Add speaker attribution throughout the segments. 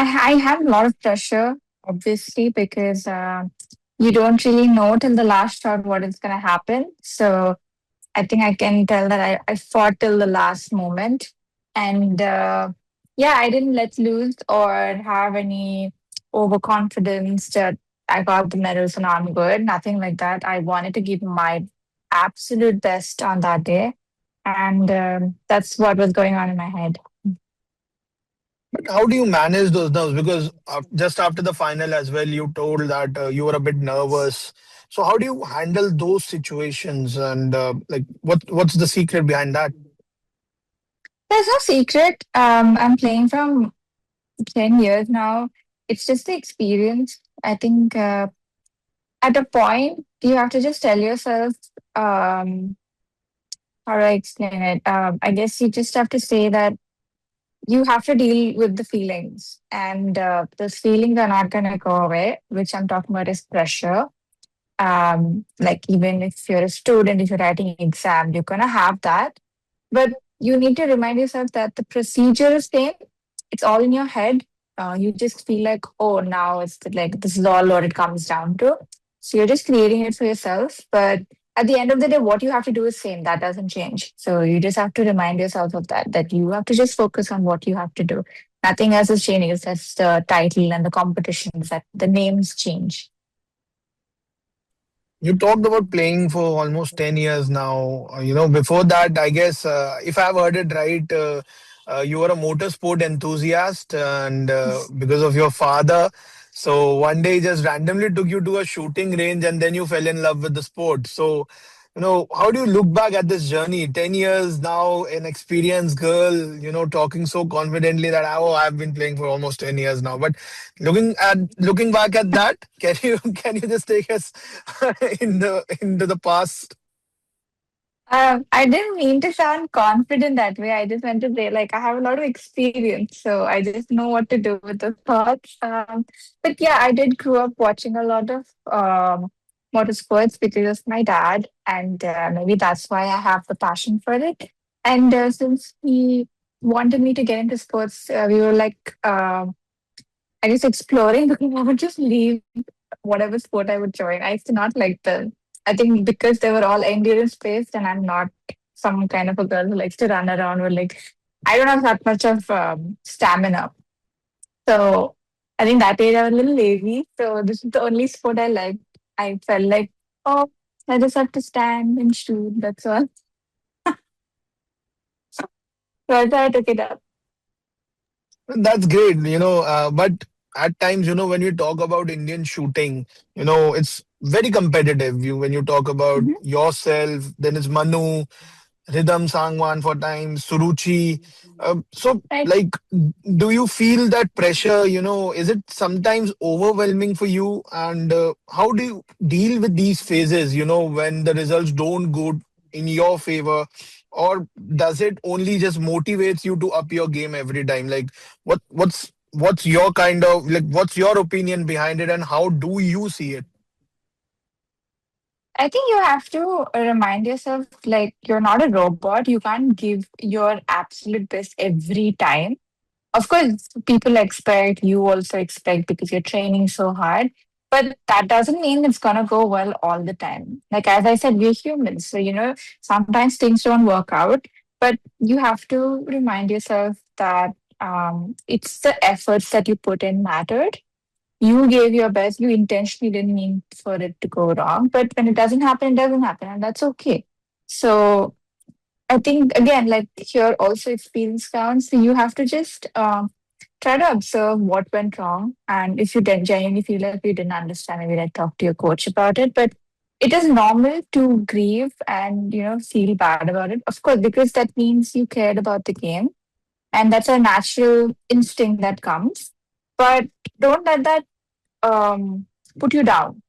Speaker 1: I have a lot of pressure, obviously, because you don't really know till the last shot what is going to happen. So I think I can tell that I fought till the last moment. And yeah, I didn't let loose or have any overconfidence that I got the medal, so now I'm good. Nothing like that. I wanted to give my absolute best on that day. And that's what was going on in my head.
Speaker 2: But how do you manage those nerves? Because just after the final as well, you told that you were a bit nervous. So how do you handle those situations? And like, what's the secret behind that?
Speaker 1: There's no secret. I'm playing from 10 years now. It's just the experience. I think at a point, you have to just tell yourself, um, how do I explain it? I guess you just have to say that you have to deal with the feelings, and those feelings are not going to go away, which I'm talking about is pressure. Like, even if you're a student, if you're writing an exam, you're going to have that. But you need to remind yourself that the procedure is same. It's all in your head. You just feel like, oh, now like this is all what it comes down to. So you're just creating it for yourself. But at the end of the day, what you have to do is same. That doesn't change. So you just have to remind yourself of that, that you have to just focus on what you have to do. Nothing else is changing. It's just the title and the competitions that the names change.
Speaker 2: You talked about playing for almost 10 years now. Before that, I guess, if I've heard it right, you were a motorsport enthusiast, and because of your father. So one day he just randomly took you to a shooting range, and then you fell in love with the sport. So, how do you look back at this journey? 10 years now, an experienced girl, talking so confidently that, oh, I've been playing for almost 10 years now. But looking back at that, can you can you just take us into the past?
Speaker 1: I didn't mean to sound confident that way. I just meant to say, like, I have a lot of experience, so I just know what to do with the thoughts. But yeah, I did grow up watching a lot of motorsports because of my dad, and maybe that's why I have the passion for it. And since he wanted me to get into sports, we were like, I guess exploring because I would just leave whatever sport I would join. I used to not like them. I think because they were all endurance based, and I'm not some kind of a girl who likes to run around with like, I don't have that much of stamina. So I think that age I was a little lazy. So this is the only sport I liked. I felt like, oh, I just have to stand and shoot. That's all. So I thought I took it up.
Speaker 2: That's great, but at times, when we talk about Indian shooting, it's very competitive. When you talk about
Speaker 1: Mhm.
Speaker 2: yourself, then it's Manu, Rhythm Sangwan for times, Suruchi. So,
Speaker 1: Right.
Speaker 2: like, do you feel that pressure? Is it sometimes overwhelming for you? And how do you deal with these phases, when the results don't go in your favor? Or does it only just motivates you to up your game every time? Like, what's your kind of like, what's your opinion behind it, and how do you see it?
Speaker 1: I think you have to remind yourself like you're not a robot. You can't give your absolute best every time. Of course, people expect, you also expect because you're training so hard. But that doesn't mean it's going to go well all the time. Like, as I said, we're humans. So, sometimes things don't work out. But you have to remind yourself that it's the efforts that you put in mattered. You gave your best. You intentionally didn't mean for it to go wrong. But when it doesn't happen, it doesn't happen. And that's okay. So, I think again, like here also experience counts. So you have to just try to observe what went wrong, and if you didn't genuinely feel like you didn't understand, maybe like talk to your coach about it. But it is normal to grieve and feel bad about it, of course, because that means you cared about the game, and that's a natural instinct that comes. But don't let that um, put you down,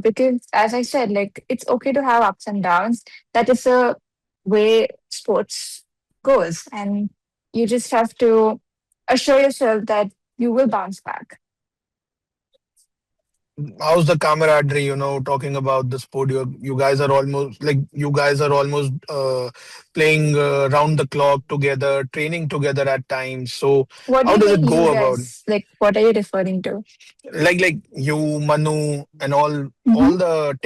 Speaker 1: because as I said, like it's okay to have ups and downs. That is a way sports goes, and you just have to assure yourself that you will bounce back.
Speaker 2: how's the camaraderie, talking about the sport? You guys are almost like you guys are almost playing round the clock together, training together at times. So
Speaker 1: What do
Speaker 2: how
Speaker 1: you
Speaker 2: does
Speaker 1: mean,
Speaker 2: it
Speaker 1: you
Speaker 2: go about?
Speaker 1: guys? Like, what are you referring to?
Speaker 2: Like you, Manu, and all
Speaker 1: Mm-hmm.
Speaker 2: the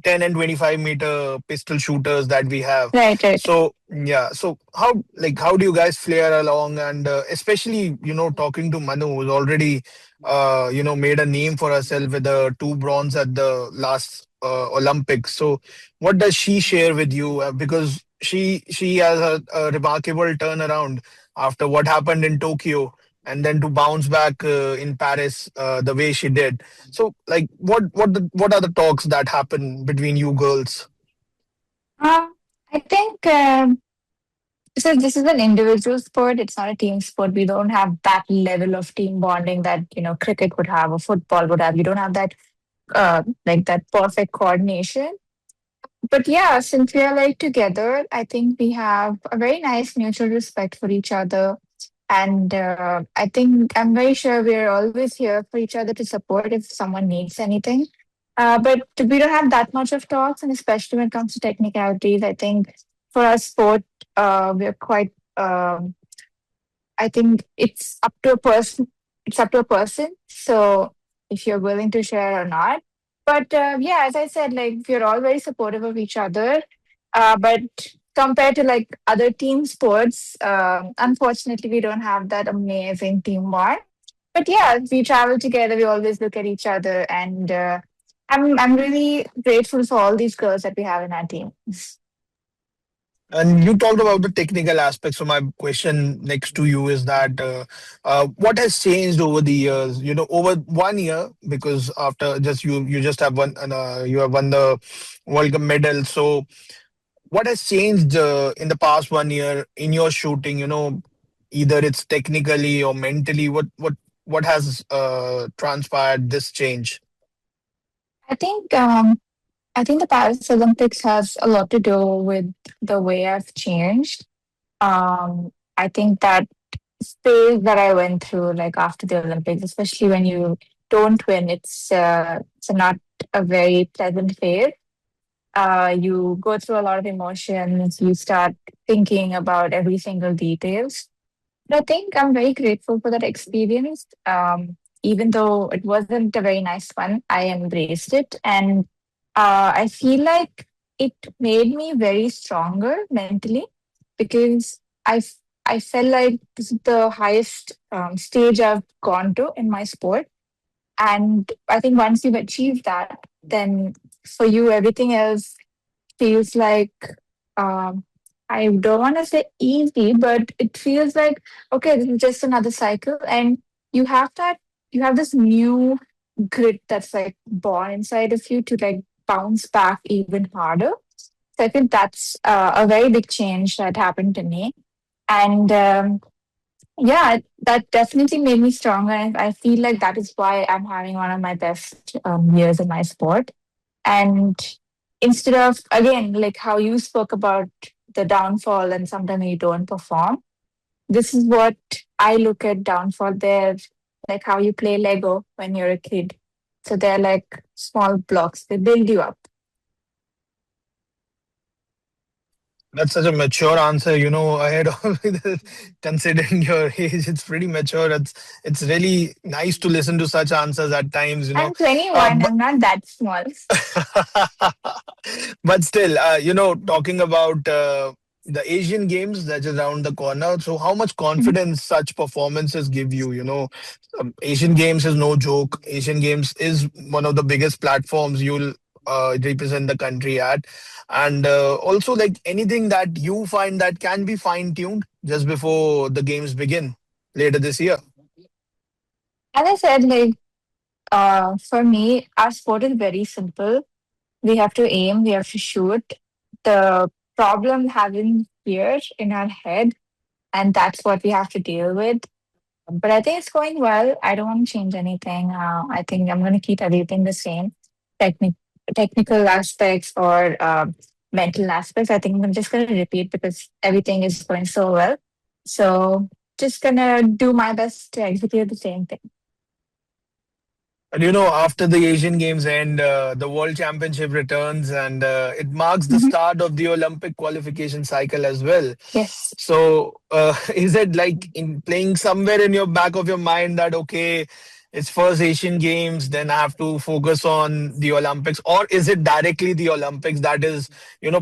Speaker 2: 10 and 25-meter pistol shooters that we have.
Speaker 1: Right, right.
Speaker 2: So yeah, so how do you guys flare along, and especially talking to Manu, who's already made a name for herself with the two bronze at the last Olympics. So what does she share with you? Because she has a remarkable turnaround after what happened in Tokyo, and then to bounce back in Paris the way she did. So, like, what are the talks that happen between you girls?
Speaker 1: I think so. This is an individual sport. It's not a team sport. We don't have that level of team bonding that cricket would have or football would have. You don't have that like that perfect coordination. But yeah, since we are like together, I think we have a very nice mutual respect for each other. And I think I'm very sure we're always here for each other to support if someone needs anything. But we don't have that much of talks, and especially when it comes to technicalities, I think for our sport, we're quite I think it's up to a person. It's up to a person. So if you're willing to share or not. But yeah, as I said, like we're all very supportive of each other. But compared to like other team sports, unfortunately, we don't have that amazing team bond. But yeah, we travel together. We always look at each other, and I'm really grateful for all these girls that we have in our team.
Speaker 2: And you talked about the technical aspects. So my question next to you is that what has changed over the years? Over 1 year, because after just you just have won, you have won the World Cup medal. So what has changed in the past 1 year in your shooting? Either it's technically or mentally. What has transpired this change?
Speaker 1: I think I think the Paris Olympics has a lot to do with the way I've changed. I think that phase that I went through, like after the Olympics, especially when you don't win, it's not a very pleasant phase. You go through a lot of emotions. You start thinking about every single details. But I think I'm very grateful for that experience. Even though it wasn't a very nice one, I embraced it. And I feel like it made me very stronger mentally because I felt like this is the highest stage I've gone to in my sport. And I think once you've achieved that, then for you, everything else feels like um, I don't want to say easy, but it feels like okay, this is just another cycle, and you have that you have this new grit that's like born inside of you to like bounce back even harder. So I think that's a very big change that happened to me, and yeah, that definitely made me stronger, and I feel like that is why I'm having one of my best years in my sport. And instead of, again, like how you spoke about the downfall and sometimes you don't perform, this is what I look at downfall. They're like how you play Lego when you're a kid. So they're like small blocks, they build you up.
Speaker 2: That's such a mature answer, ahead of considering your age. It's pretty mature. It's really nice to listen to such answers at times.
Speaker 1: I'm 21,
Speaker 2: But
Speaker 1: I'm not that small.
Speaker 2: but still, talking about the Asian Games that is around the corner. So, how much confidence such performances give you? Asian Games is no joke. Asian Games is one of the biggest platforms you'll represent the country at, and also like anything that you find that can be fine tuned just before the games begin later this year.
Speaker 1: As I said, like for me, our sport is very simple. We have to aim, we have to shoot. The problem having here in our head, and that's what we have to deal with. But I think it's going well. I don't want to change anything. I think I'm going to keep everything the same. Technic- Technical aspects or mental aspects. I think I'm just going to repeat because everything is going so well. So just going to do my best to execute the same thing.
Speaker 2: And after the Asian Games end, the World Championship returns, and it marks the
Speaker 1: Mhm.
Speaker 2: start of the Olympic qualification cycle as well.
Speaker 1: Yes.
Speaker 2: So, is it like in playing somewhere in your back of your mind that, okay, it's first Asian Games, then I have to focus on the Olympics, or is it directly the Olympics that is,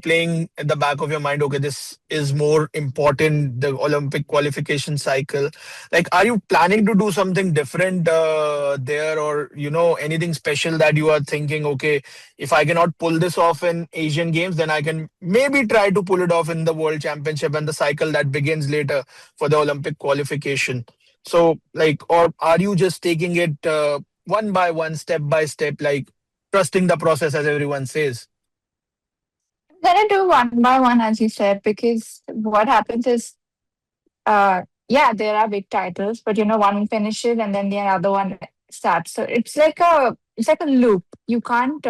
Speaker 2: playing at the back of your mind, okay, this is more important, the Olympic qualification cycle? Like, are you planning to do something different there, or anything special that you are thinking, okay, if I cannot pull this off in Asian Games, then I can maybe try to pull it off in the World Championship and the cycle that begins later for the Olympic qualification? So, like, or are you just taking it one by one, step by step, like trusting the process, as everyone says?
Speaker 1: I'm gonna do one by one, as you said, because what happens is, yeah, there are big titles, but one finishes and then the other one starts. So it's like a loop. You can't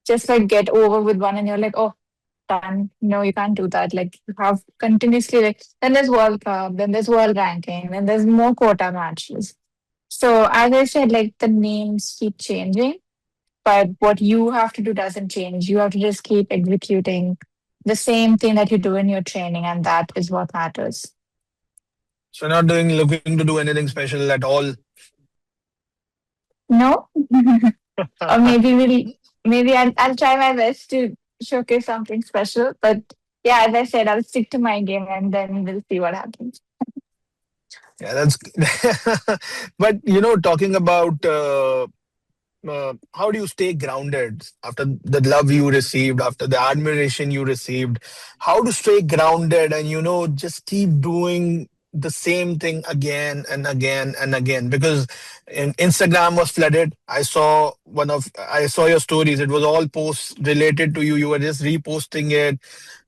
Speaker 1: just like get over with one and you're like, oh, done. No, you can't do that. Like you have continuously like then there's World Cup, then there's world ranking, then there's more quota matches. So as I said, like the names keep changing, but what you have to do doesn't change. You have to just keep executing the same thing that you do in your training, and that is what matters.
Speaker 2: So, not doing looking to do anything special at all.
Speaker 1: No, or maybe I'll try my best to showcase something special. But yeah, as I said, I'll stick to my game, and then we'll see what happens.
Speaker 2: Yeah, that's. But talking about how do you stay grounded after the love you received, after the admiration you received? How to stay grounded and just keep doing the same thing again and again and again? Because Instagram was flooded. I saw your stories. It was all posts related to you. You were just reposting it,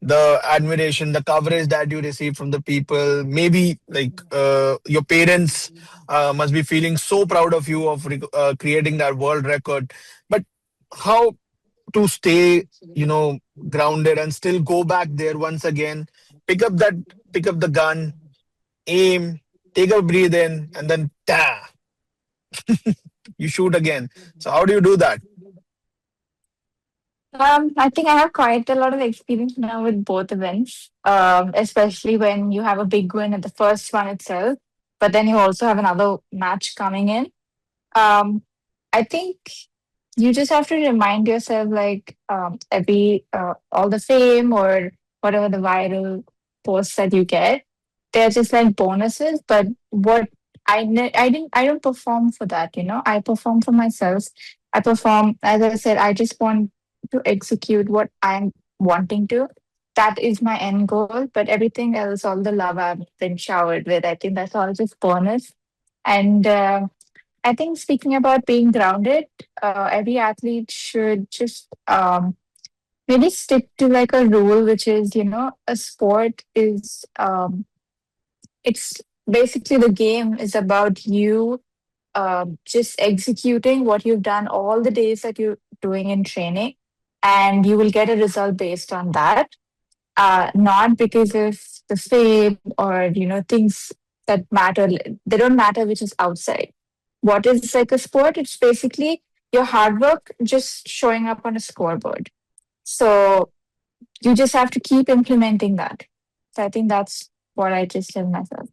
Speaker 2: the admiration, the coverage that you receive from the people. Maybe like your parents must be feeling so proud of you of creating that world record. But how to stay, grounded and still go back there once again, pick up that, pick up the gun, aim, take a breathe in, and then you shoot again. So how do you do that?
Speaker 1: I think I have quite a lot of experience now with both events, especially when you have a big win at the first one itself, but then you also have another match coming in. Um, I think you just have to remind yourself, like every all the fame or whatever the viral posts that you get, they're just like bonuses. But what I don't perform for that. I perform for myself. I perform, as I said, I just want to execute what I'm wanting to. That is my end goal. But everything else, all the love I've been showered with, I think that's all just bonus. And I think speaking about being grounded, every athlete should just maybe stick to like a rule, which is, a sport is, it's basically the game is about you just executing what you've done all the days that you're doing in training, and you will get a result based on that. Not because of the fame or things that matter. They don't matter, which is outside. What is like a sport? It's basically your hard work just showing up on a scoreboard. So you just have to keep implementing that. So I think that's what I just tell myself.